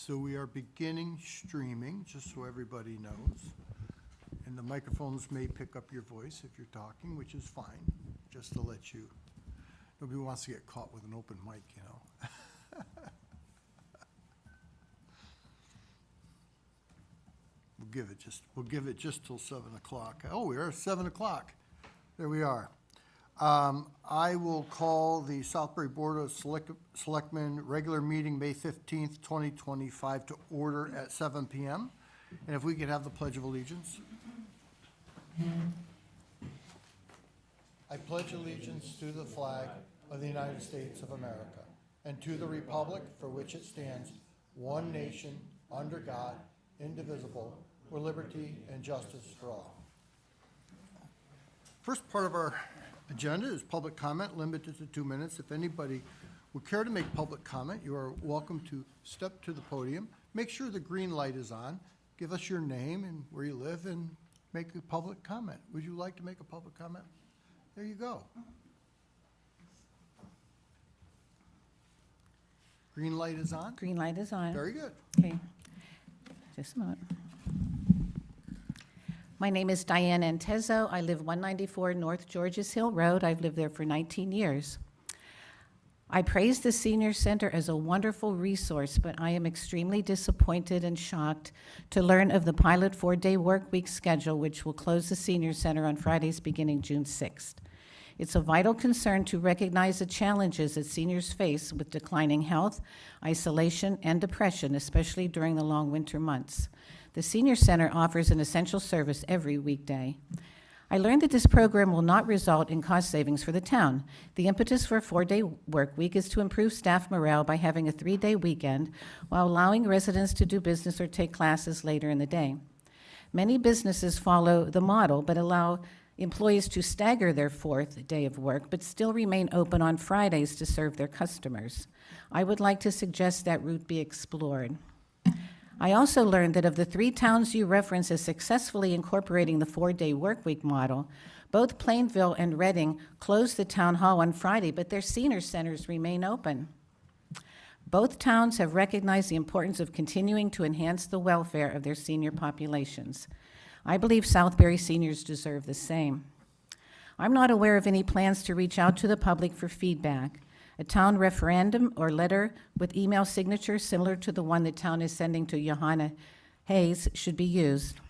So we are beginning streaming, just so everybody knows. And the microphones may pick up your voice if you're talking, which is fine, just to let you, nobody wants to get caught with an open mic, you know. We'll give it just till 7 o'clock. Oh, we are at 7 o'clock. There we are. I will call the Southbury Board of Selectmen regular meeting, May 15th, 2025, to order at 7 p.m. And if we could have the Pledge of Allegiance. I pledge allegiance to the flag of the United States of America and to the republic for which it stands, one nation, under God, indivisible, with liberty and justice for all. First part of our agenda is public comment, limited to 2 minutes. If anybody would care to make public comment, you are welcome to step to the podium. Make sure the green light is on. Give us your name and where you live and make a public comment. Would you like to make a public comment? There you go. Green light is on? Green light is on. Very good. Okay, just a moment. My name is Diane Antezo. I live 194 North Georges Hill Road. I've lived there for 19 years. I praise the Senior Center as a wonderful resource, but I am extremely disappointed and shocked to learn of the pilot 4-day work week schedule, which will close the Senior Center on Fridays beginning June 6th. It's a vital concern to recognize the challenges that seniors face with declining health, isolation, and depression, especially during the long winter months. The Senior Center offers an essential service every weekday. I learned that this program will not result in cost savings for the town. The impetus for a 4-day work week is to improve staff morale by having a 3-day weekend while allowing residents to do business or take classes later in the day. Many businesses follow the model but allow employees to stagger their 4th day of work but still remain open on Fridays to serve their customers. I would like to suggest that route be explored. I also learned that of the 3 towns you reference as successfully incorporating the 4-day workweek model, both Plainville and Reading closed the town hall on Friday, but their senior centers remain open. Both towns have recognized the importance of continuing to enhance the welfare of their senior populations. I believe Southbury seniors deserve the same. I'm not aware of any plans to reach out to the public for feedback. A town referendum or letter with email signatures similar to the one the town is sending to Johanna Hayes should be used.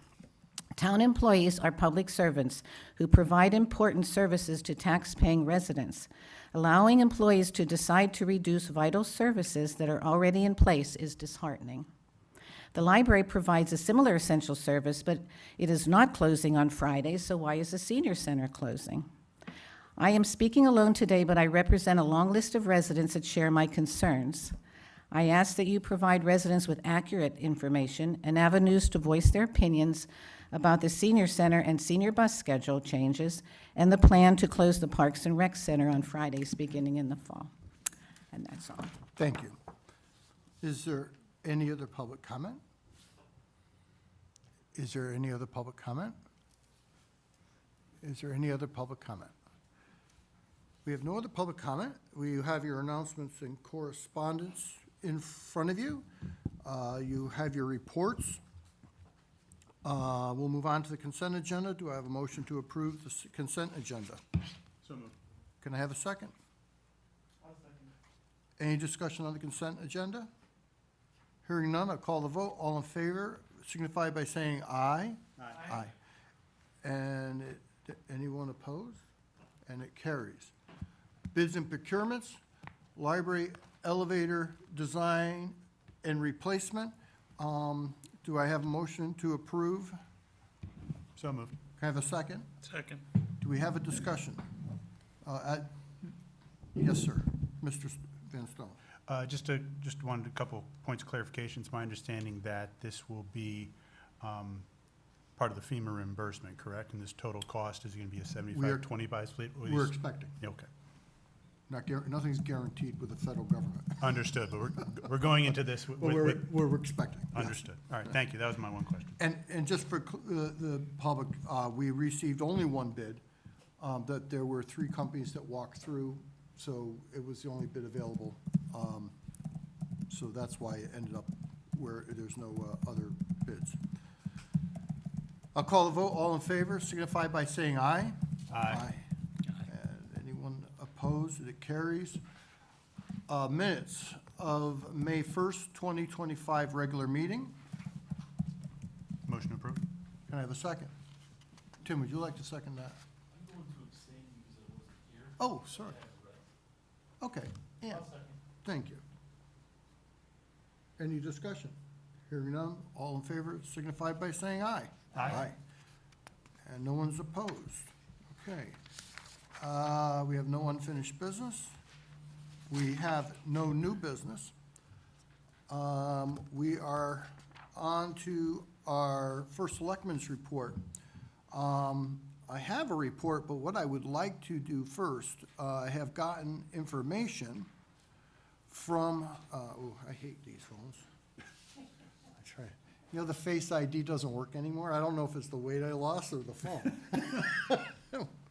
Town employees are public servants who provide important services to tax-paying residents. Allowing employees to decide to reduce vital services that are already in place is disheartening. The library provides a similar essential service, but it is not closing on Fridays, so why is the senior center closing? I am speaking alone today, but I represent a long list of residents that share my concerns. I ask that you provide residents with accurate information and avenues to voice their opinions about the senior center and senior bus schedule changes and the plan to close the Parks and Rec Center on Fridays beginning in the fall. And that's all. Thank you. Is there any other public comment? Is there any other public comment? Is there any other public comment? We have no other public comment. We have your announcements and correspondence in front of you. You have your reports. We'll move on to the consent agenda. Do I have a motion to approve the consent agenda? So moved. Can I have a second? I'll second. Any discussion on the consent agenda? Hearing none, I'll call the vote. All in favor signify by saying aye. Aye. Aye. And anyone opposed? And it carries. Bids and procurements, library elevator design and replacement. Do I have a motion to approve? So moved. Can I have a second? Second. Do we have a discussion? Yes, sir. Mr. Van Stone. Just wanted a couple points of clarification. It's my understanding that this will be part of the FEMA reimbursement, correct? And this total cost is going to be a 75-20 by split? We're expecting. Okay. Nothing's guaranteed with the federal government. Understood, but we're going into this with. We're expecting. Yes. Understood. All right, thank you. That was my one question. And just for the public, we received only one bid, that there were 3 companies that walked through, so it was the only bid available. So that's why it ended up where there's no other bids. I'll call the vote. All in favor signify by saying aye. Aye. And anyone opposed? It carries. Minutes of May 1st, 2025 regular meeting. Motion approved. Can I have a second? Tim, would you like to second that? I'm going to abstain because I wasn't here. Oh, sorry. Okay, yeah, I'll second. thank you. Any discussion? Hearing none, all in favor signify by saying aye. Aye. And no one's opposed. Okay. We have no unfinished business. We have no new business. We are on to our first selectmen's report. I have a report, but what I would like to do first, I have gotten information from, I hate these phones. I try. You know, the Face ID doesn't work anymore. I don't know if it's the weight I lost or the phone.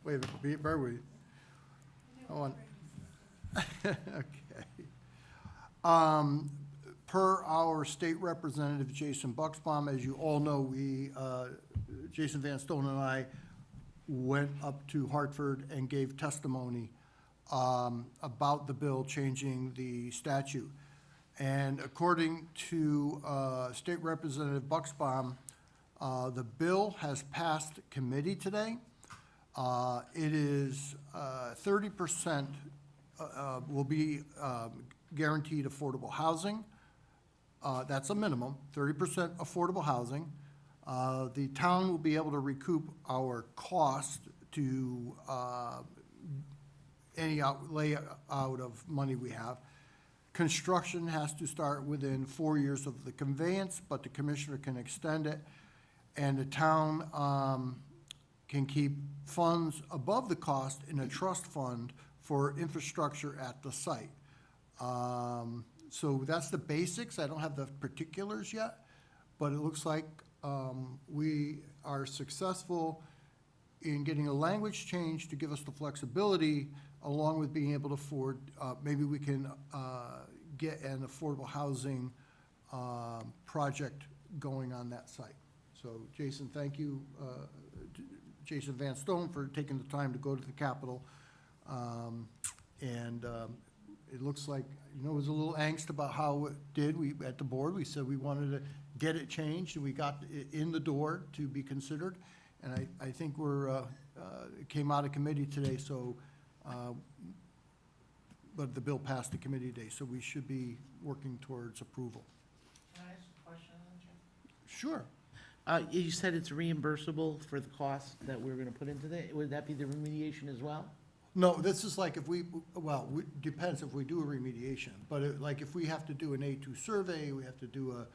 Wait a minute, bear with me. Hold on. Okay. Per our state representative, Jason Bucksbaum, as you all know, Jason Van Stone and I went up to Hartford and gave testimony about the bill changing the statute. And according to State Representative Bucksbaum, the bill has passed committee today. It is 30% will be guaranteed affordable housing. That's a minimum, 30% affordable housing. The town will be able to recoup our cost to any outlay out of money we have. Construction has to start within 4 years of the conveyance, but the commissioner can extend it. And the town can keep funds above the cost in a trust fund for infrastructure at the site. So that's the basics. I don't have the particulars yet, but it looks like we are successful in getting a language change to give us the flexibility, along with being able to afford, maybe we can get an affordable housing project going on that site. So Jason, thank you, Jason Van Stone, for taking the time to go to the Capitol. It looks like, you know, there was a little angst about how it did. At the board, we said we wanted to get it changed, and we got it in the door to be considered. And I think it came out of committee today, so, but the bill passed the committee today, so we should be working towards approval. Can I ask a question on that, Jim? Sure. You said it's reimbursable for the cost that we're gonna put into it. Would that be the remediation as well? No, this is like if depends if we do a remediation, but like if we have to do an A2 survey, we have to do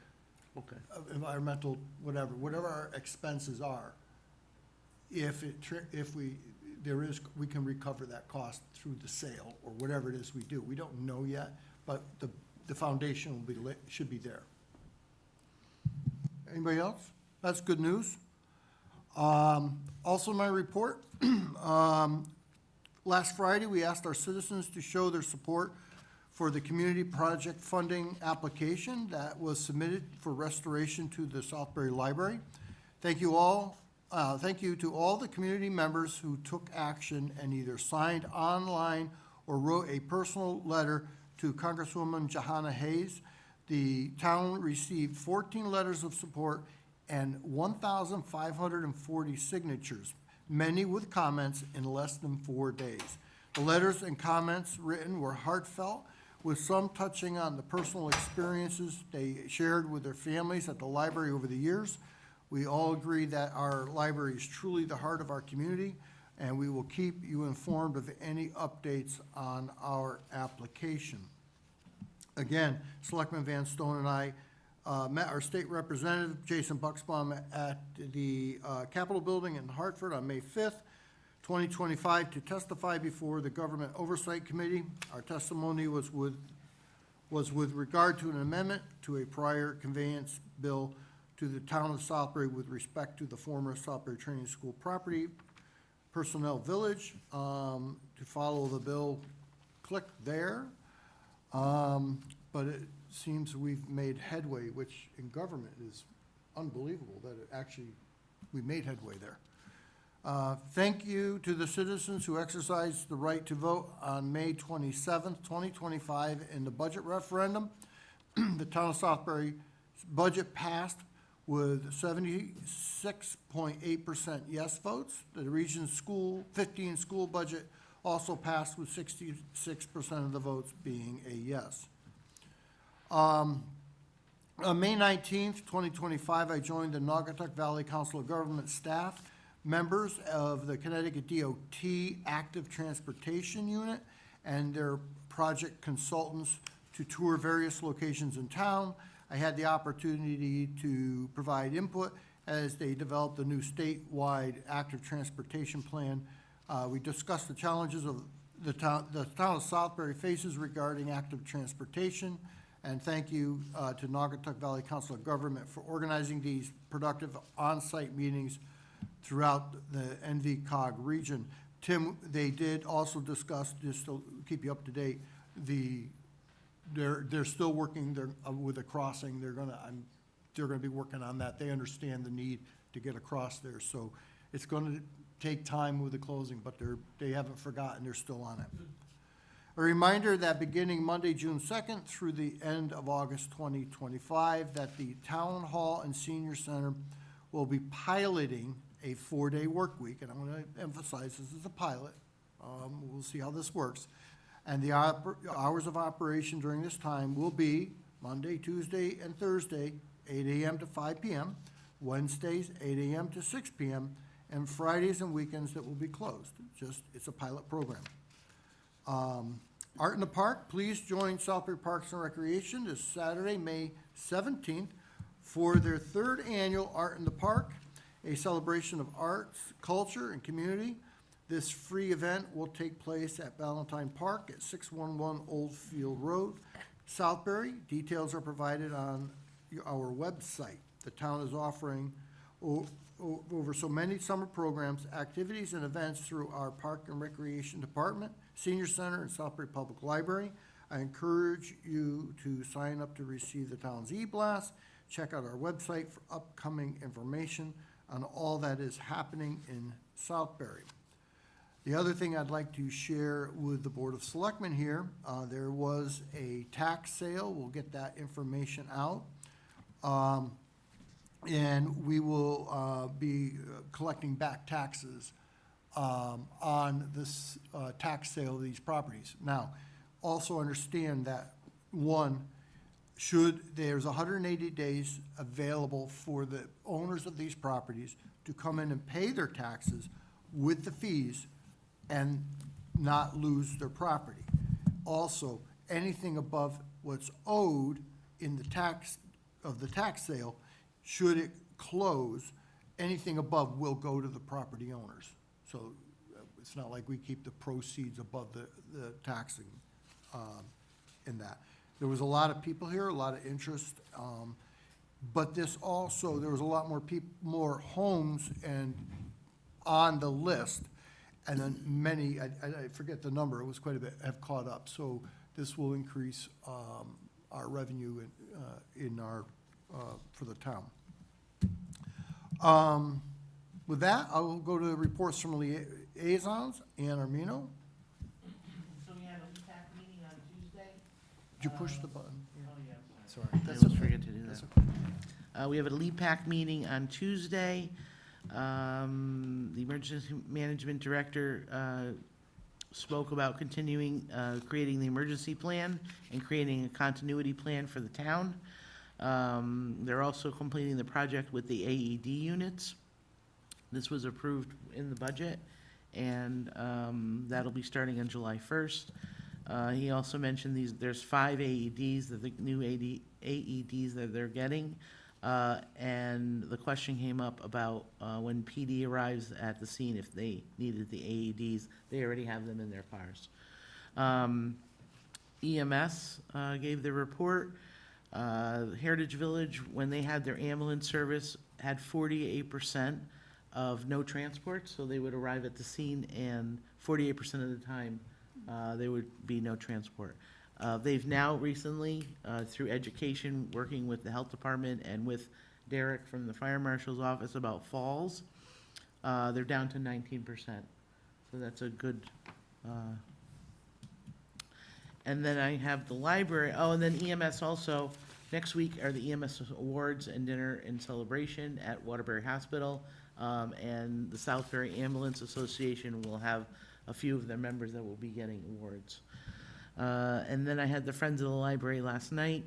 Okay. environmental, whatever our expenses are, we can recover that cost through the sale or whatever it is we do. We don't know yet, but the foundation will be should be there. Anybody else? That's good news. Also in my report, last Friday, we asked our citizens to show their support for the community project funding application that was submitted for restoration to the Southbury Library. Thank you all. Thank you to all the community members who took action and either signed online or wrote a personal letter to Congresswoman Jahana Hayes. The town received 14 letters of support and 1,540 signatures, many with comments, in less than 4 days. The letters and comments written were heartfelt, with some touching on the personal experiences they shared with their families at the library over the years. We all agree that our library is truly the heart of our community, and we will keep you informed of any updates on our application. Again, Selectman Van Stone and I met our state representative, Jason Bucksbaum, at the Capitol Building in Hartford on May 5th, 2025, to testify before the Government Oversight Committee. Our testimony was with regard to an amendment to a prior conveyance bill to the town of Southbury with respect to the former Southbury Training School property, Personnel Village. To follow the bill, click there. But it seems we've made headway, which in government is unbelievable that it actually, we made headway there. Thank you to the citizens who exercised the right to vote on May 27th, 2025 in the budget referendum. The town of Southbury budget passed with 76.8% yes votes. The region's 15 school budget also passed with 66% of the votes being a yes. On May 19th, 2025, I joined the Naugatuck Valley Council of Government staff, members of the Connecticut DOT Active Transportation Unit, and their project consultants to tour various locations in town. I had the opportunity to provide input as they developed the new statewide active transportation plan. We discussed the challenges of the town of Southbury faces regarding active transportation. And thank you to Naugatuck Valley Council of Government for organizing these productive on-site meetings throughout the NVCOG region. Tim, they did also discuss, just to keep you up to date, they're still working with a crossing. They're gonna be working on that. They understand the need to get across there. So it's gonna take time with the closing, but they haven't forgotten. They're still on it. A reminder that beginning Monday, June 2nd through the end of August 2025, that the Town Hall and Senior Center will be piloting a 4-day work week. And I'm gonna emphasize this is a pilot. We'll see how this works. And the hours of operation during this time will be Monday, Tuesday, and Thursday, 8 a.m. to 5 p.m., Wednesdays, 8 a.m. to 6 p.m., and Fridays and weekends that will be closed. It's a pilot program. Art in the Park, please join Southbury Parks and Recreation this Saturday, May 17th, for their 3rd annual Art in the Park, a celebration of arts, culture, and community. This free event will take place at Valentine Park at 611 Old Field Road, Southbury. Details are provided on our website. The town is offering over so many summer programs, activities, and events through our Park and Recreation Department, Senior Center, and Southbury Public Library. I encourage you to sign up to receive the town's e-blast. Check out our website for upcoming information on all that is happening in Southbury. The other thing I'd like to share with the Board of Selectmen here, there was a tax sale. We'll get that information out. And we will be collecting back taxes on this tax sale of these properties. Now, also understand that, there's 180 days available for the owners of these properties to come in and pay their taxes with the fees and not lose their property. Also, anything above what's owed in the tax sale, should it close, anything above will go to the property owners. So it's not like we keep the proceeds above the taxing in that. There was a lot of people here, a lot of interest, but this also, there was a lot more homes and on the list, and then many, I forget the number, it was quite a bit, have caught up. So this will increase our revenue for the town. With that, I will go to reports from liaisons. Ann Armino, So we have a LEPAC meeting on Tuesday? did you push the button? Oh, yeah, Sorry. I That's always okay. forget to do That's that. okay. We have a LEPAC meeting on Tuesday. The Emergency Management Director spoke about continuing, creating the emergency plan and creating a continuity plan for the town. They're also completing the project with the AED units. This was approved in the budget, and that'll be starting on July 1st. He also mentioned there's 5 AEDs, the new AEDs that they're getting. And the question came up about when PD arrives at the scene, if they needed the AEDs, they already have them in their cars. EMS gave their report. Heritage Village, when they had their ambulance service, had 48% of no transport, so they would arrive at the scene and 48% of the time, there would be no transport. They've now recently, through education, working with the health department and with Derek from the fire marshal's office about falls, they're down to 19%. So that's a good, and then I have the library, oh, and then EMS also. Next week are the EMS awards and dinner and celebration at Waterbury Hospital. And the Southbury Ambulance Association will have a few of their members that will be getting awards. And then I had the Friends of the Library last night.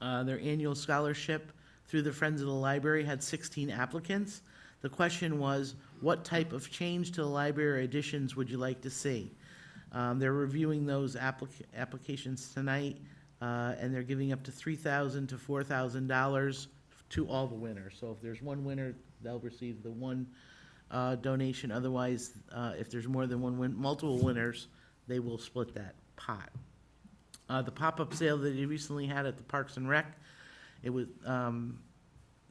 Their annual scholarship through the Friends of the Library had 16 applicants. The question was, what type of change to the library additions would you like to see? They're reviewing those applications tonight, and they're giving up to $3,000 to $4,000 to all the winners. So if there's one winner, they'll receive the one donation. Otherwise, if there's more than multiple winners, they will split that pot. The pop-up sale that they recently had at the Parks and Rec, it was,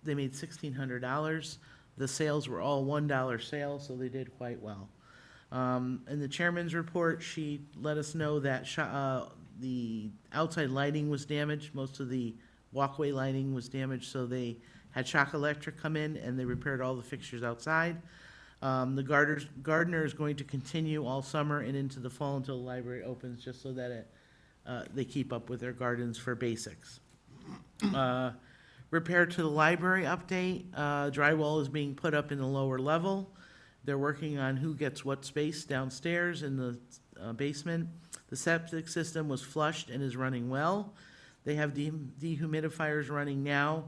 they made $1,600. The sales were all $1 sales, so they did quite well. In the chairman's report, she let us know that the outside lighting was damaged. Most of the walkway lighting was damaged, so they had Shock Electric come in and they repaired all the fixtures outside. The gardener is going to continue all summer and into the fall until the library opens, just so that they keep up with their gardens for basics. Repair to the library update, drywall is being put up in the lower level. They're working on who gets what space downstairs in the basement. The septic system was flushed and is running well. They have dehumidifiers running now,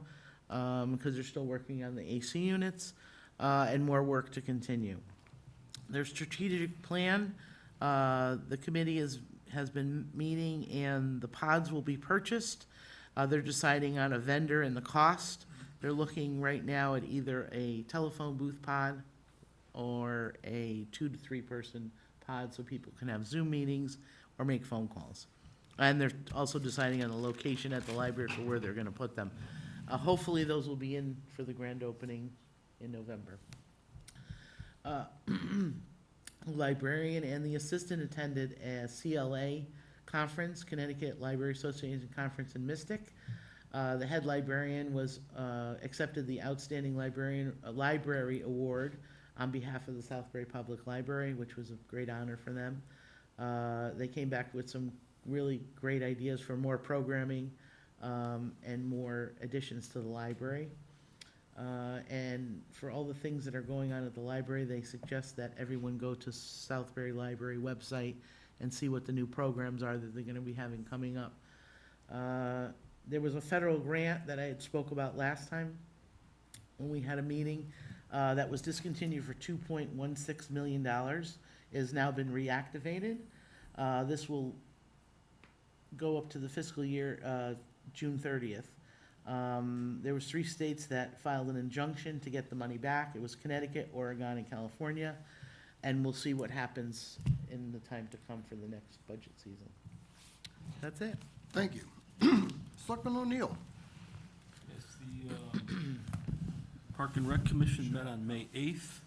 because they're still working on the AC units, and more work to continue. Their strategic plan, the committee has been meeting, and the pods will be purchased. They're deciding on a vendor and the cost. They're looking right now at either a telephone booth pod or a 2 to 3 person pod, so people can have Zoom meetings or make phone calls. And they're also deciding on the location at the library for where they're gonna put them. Hopefully those will be in for the grand opening in November. Librarian and the assistant attended a CLA conference, Connecticut Library Association Conference in Mystic. The head librarian was accepted the Outstanding Library Award on behalf of the Southbury Public Library, which was a great honor for them. They came back with some really great ideas for more programming and more additions to the library. And for all the things that are going on at the library, they suggest that everyone go to Southbury Library website and see what the new programs are that they're gonna be having coming up. There was a federal grant that I had spoke about last time when we had a meeting, that was discontinued for $2.16 million, has now been reactivated. This will go up to the fiscal year, June 30th. There was 3 states that filed an injunction to get the money back. It was Connecticut, Oregon, and California. And we'll see what happens in the time to come for the next budget season. That's it. Thank you. Selectman O'Neill. Yes, the Park and Rec Commission met on May 8th.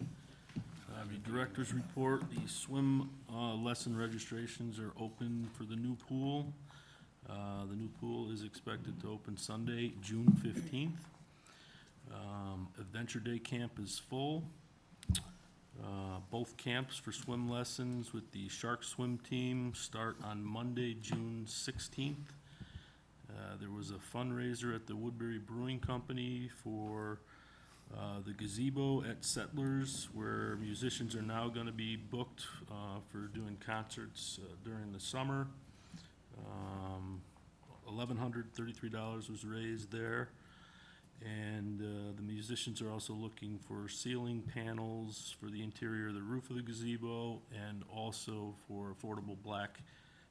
The director's report, the swim lesson registrations are open for the new pool. The new pool is expected to open Sunday, June 15th. Adventure Day camp is full. Both camps for swim lessons with the Shark Swim team start on Monday, June 16th. There was a fundraiser at the Woodbury Brewing Company for the gazebo at Settlers, where musicians are now gonna be booked for doing concerts during the summer. $1,133 was raised there. And the musicians are also looking for ceiling panels for the interior of the roof of the gazebo, and also for affordable black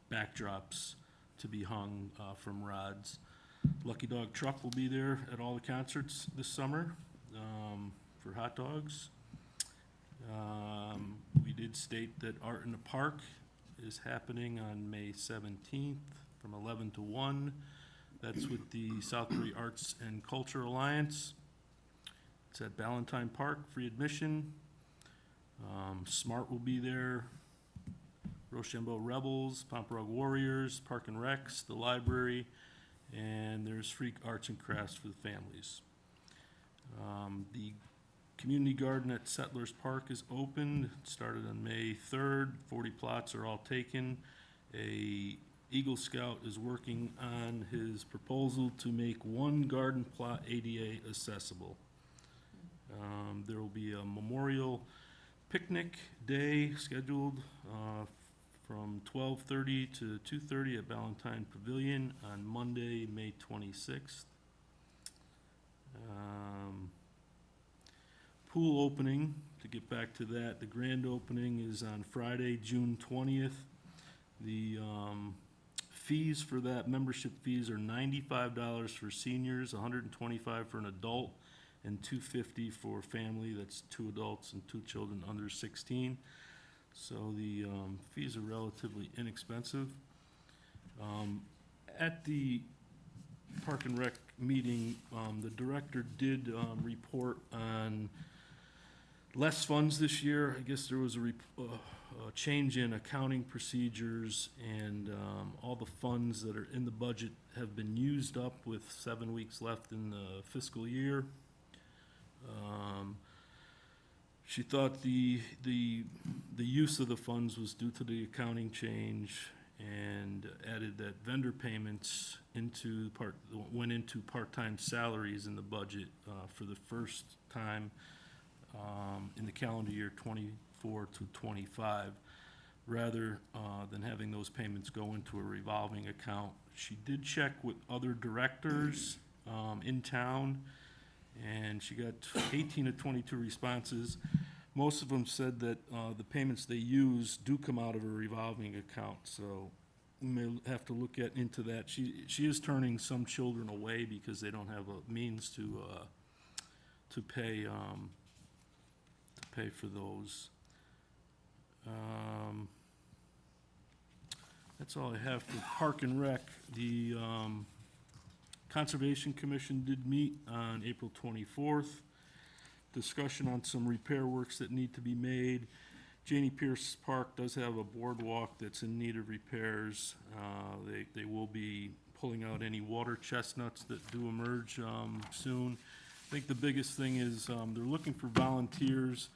backdrops to be hung from rods. Lucky Dog Truck will be there at all the concerts this summer for hot dogs. We did state that Art in the Park is happening on May 17th from 11 to 1. That's with the Southbury Arts and Culture Alliance. It's at Ballantyne Park, free admission. Smart will be there. Rochambeau Rebels, Pomperog Warriors, Park and Recs, the library, and there's free arts and crafts for the families. The community garden at Settlers Park is open. It started on May 3rd. 40 plots are all taken. A Eagle Scout is working on his proposal to make one garden plot ADA accessible. There will be a memorial picnic day scheduled from 12:30 to 2:30 at Valentine Pavilion on Monday, May 26th. Pool opening, to get back to that, the grand opening is on Friday, June 20th. The fees for that, membership fees are $95 for seniors, $125 for an adult, and $250 for family, that's 2 adults and 2 children under 16. So the fees are relatively inexpensive. At the Park and Rec meeting, the director did report on less funds this year. I guess there was a change in accounting procedures, and all the funds that are in the budget have been used up with 7 weeks left in the fiscal year. She thought the use of the funds was due to the accounting change, and added that vendor payments went into part-time salaries in the budget for the first time in the calendar year 24 to 25, rather than having those payments go into a revolving account. She did check with other directors in town, and she got 18 to 22 responses. Most of them said that the payments they use do come out of a revolving account, so we may have to look into that. She is turning some children away because they don't have a means to pay for those. That's all I have for Park and Rec. The Conservation Commission did meet on April 24th. Discussion on some repair works that need to be made. Janie Pierce Park does have a boardwalk that's in need of repairs. They will be pulling out any water chestnuts that do emerge soon. I think the biggest thing is they're looking for volunteers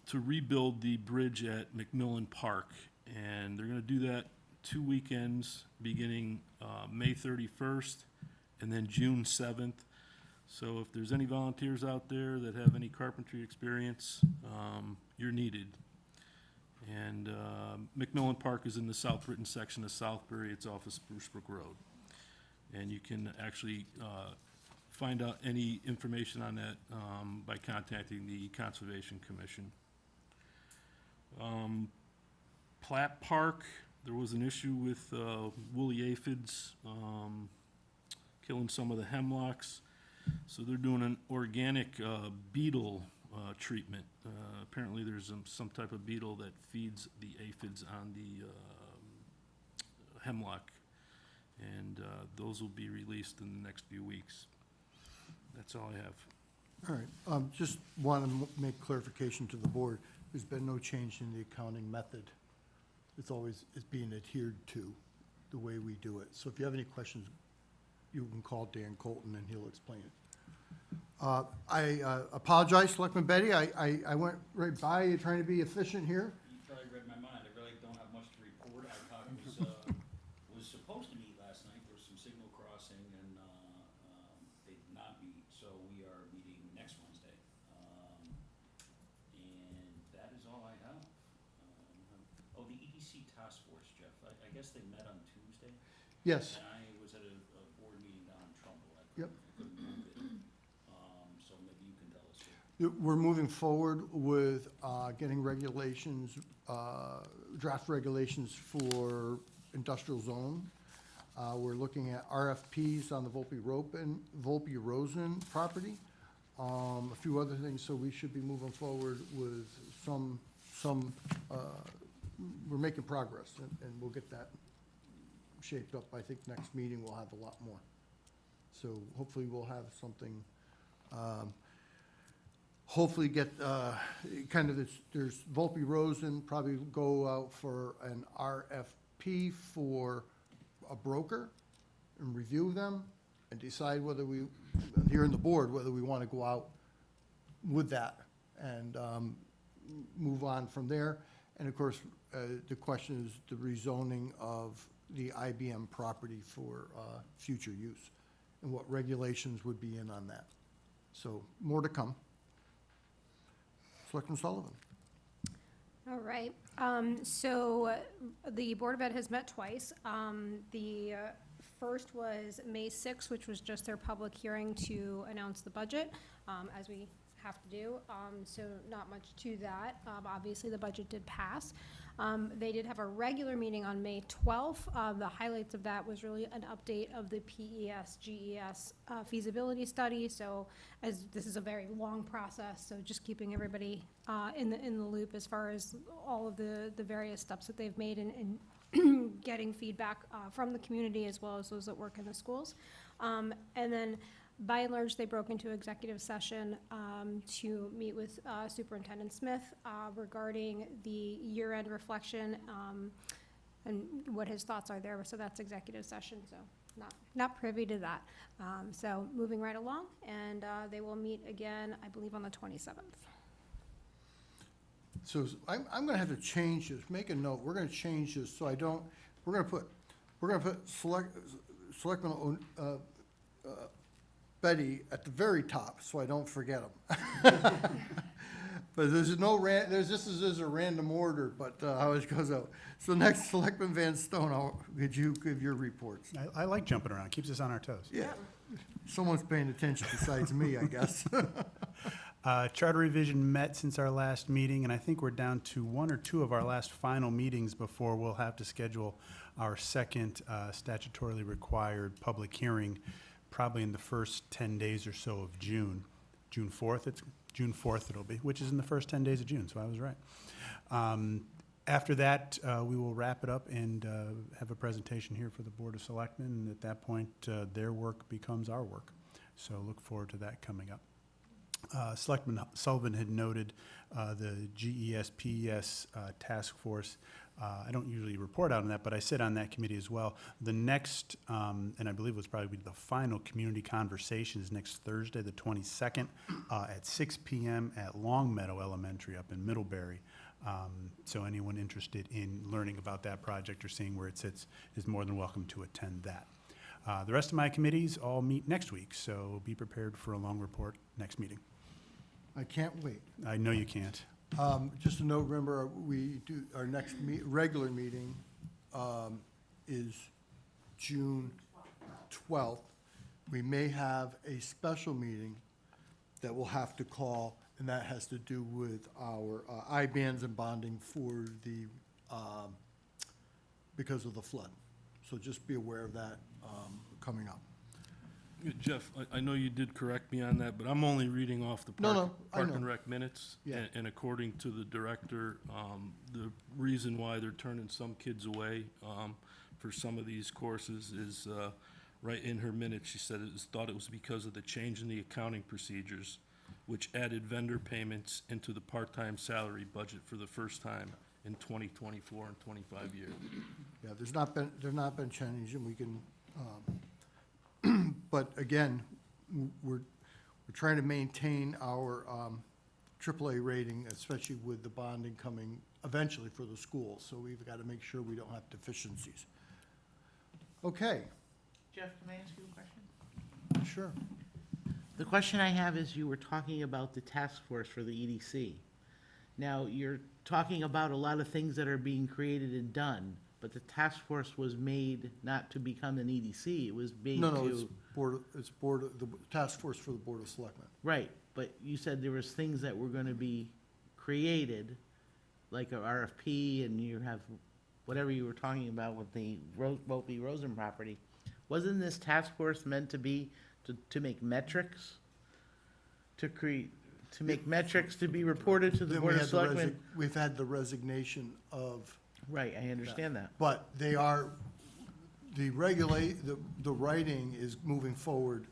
to rebuild the bridge at McMillan Park. And they're gonna do that 2 weekends, beginning May 31st and then June 7th. So if there's any volunteers out there that have any carpentry experience, you're needed. And McMillan Park is in the South Britain section of Southbury. It's off of Spruce Brook Road. And you can actually find out any information on that by contacting the Conservation Commission. Platt Park, there was an issue with woolly aphids killing some of the hemlocks. So they're doing an organic beetle treatment. Apparently there's some type of beetle that feeds the aphids on the hemlock. And those will be released in the next few weeks. That's all I have. All right, just want to make clarification to the board. There's been no change in the accounting method. It's always being adhered to, the way we do it. So if you have any questions, you can call Dan Colton and he'll explain it. I apologize, Selectman Betty, I went right by you trying to be efficient here. You probably read my mind. I really don't have much to report. I thought it was supposed to meet last night. There was some signal crossing and they did not meet, so we are meeting next Wednesday. And that is all I have. Oh, the EDC task force, Jeff. I guess they met on Tuesday. Yes, And I was at a board meeting down in Trumbull. Yep. I couldn't move it. So maybe you can tell us. we're moving forward with getting regulations, draft regulations for industrial zone. We're looking at RFPs on the Volpe Rosen property, a few other things, so we should be moving forward with we're making progress, and we'll get that shaped up. I think next meeting we'll have a lot more. So hopefully we'll have something. hopefully get, kind of, there's Volpe Rosen probably go out for an RFP for a broker and review them and decide whether we, here in the board, whether we want to go out with that and move on from there. And of course, the question is the rezoning of the IBM property for future use and what regulations would be in on that. So more to come. Selectman Sullivan. All right, so the Board of Ed has met twice. The first was May 6th, which was just their public hearing to announce the budget, as we have to do, so not much to that. Obviously, the budget did pass. They did have a regular meeting on May 12th. The highlights of that was really an update of the PES, GES feasibility study. So as this is a very long process, so just keeping everybody in the loop as far as all of the various steps that they've made in getting feedback from the community as well as those that work in the schools. And then by and large, they broke into executive session to meet with Superintendent Smith regarding the year-end reflection and what his thoughts are there. So that's executive session, so not privy to that. So moving right along, and they will meet again, I believe, on the 27th. So I'm gonna have to change this, make a note, we're gonna change this, so I don't, we're gonna put Selectman Betty at the very top, so I don't forget them. But there's no this is a random order, but how it goes out. So next, Selectman Van Stone, could you give your reports? I like jumping around, keeps us on our toes. Yeah, someone's paying attention besides me, I guess. Charter revision met since our last meeting, and I think we're down to one or two of our last final meetings before we'll have to schedule our second statutorily required public hearing, probably in the first 10 days or so of June. June 4th, it's June 4th it'll be, which is in the first 10 days of June, so I was right. After that, we will wrap it up and have a presentation here for the Board of Selectmen, and at that point, their work becomes our work. So look forward to that coming up. Selectman Sullivan had noted the GES-PES task force. I don't usually report out on that, but I sit on that committee as well. The next, and I believe it was probably the final community conversation is next Thursday, the 22nd, at 6 p.m. at Longmeadow Elementary up in Middlebury. So anyone interested in learning about that project or seeing where it sits is more than welcome to attend that. The rest of my committees all meet next week, so be prepared for a long report next meeting. I can't wait. I know you can't. Just a note, remember, we do, our next regular meeting is June 12th. We may have a special meeting that we'll have to call, and that has to do with our I-bands and bonding for the, because of the flood. So just be aware of that coming up. Jeff, I know you did correct me on that, but I'm only reading off the No, I Park know. and Rec minutes. Yeah. And according to the director, the reason why they're turning some kids away for some of these courses is, right in her minutes, she said thought it was because of the change in the accounting procedures, which added vendor payments into the part-time salary budget for the first time in 2024 and 25 years. Yeah, there's not been change, and we can, but again, we're trying to maintain our AAA rating, especially with the bonding coming eventually for the schools. So we've got to make sure we don't have deficiencies. Okay, Jeff, can I ask you a question? sure. The question I have is, you were talking about the task force for the EDC. Now, you're talking about a lot of things that are being created and done, but the task force was made not to become an EDC, it was made to. No, it's the task force for the Board of Selectmen. Right, but you said there was things that were gonna be created, like a RFP, and you have whatever you were talking about with the Volpe Rosen property. Wasn't this task force meant to be, to make metrics? To make metrics to be reported to the Then Board of Selectmen? we've had the resignation of, Right, I understand that. but they are, the writing is moving forward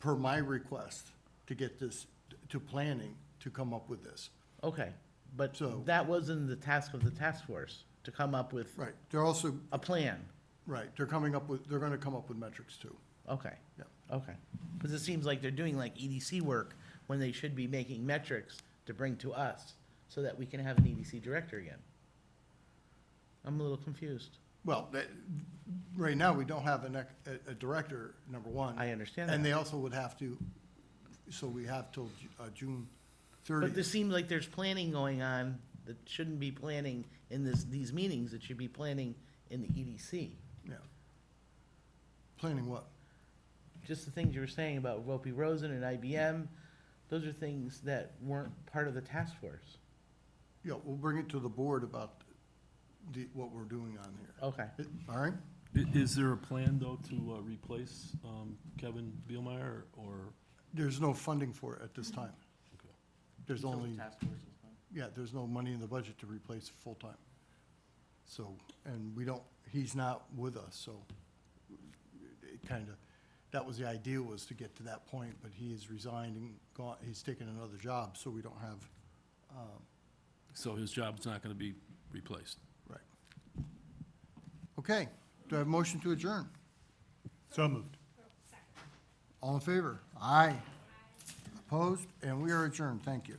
per my request to get this, to planning to come up with this. Okay, but So- that wasn't the task of the task force, to come up with Right, they're also, a plan. right, they're gonna come up with metrics too. Okay. Yeah. Okay. Because it seems like they're doing like EDC work when they should be making metrics to bring to us so that we can have an EDC director again. I'm a little confused. Well, right now, we don't have a director, number one. I understand And that. they also would have to, so we have till June But this 30th. seems like there's planning going on that shouldn't be planning in these meetings, it should be planning in the EDC. Yeah. Planning what? Just the things you were saying about Ropey Rosen and IBM, those are things that weren't part of the task force. Yeah, we'll bring it to the board about what we're doing on here. Okay. All right? Is there a plan, though, to replace Kevin Bielmeyer, or? There's no funding for it at this time. Okay. There's Until the only, task force is done. yeah, there's no money in the budget to replace full-time. So, and we don't, he's not with us, so it kind of, that was the idea, was to get to that point, but he has resigned and gone, he's taken another job, so we don't have, So his job's not gonna be replaced? right. Okay, do I have a motion to adjourn? So moved. All in favor? Aye. Opposed? And we are adjourned. Thank you.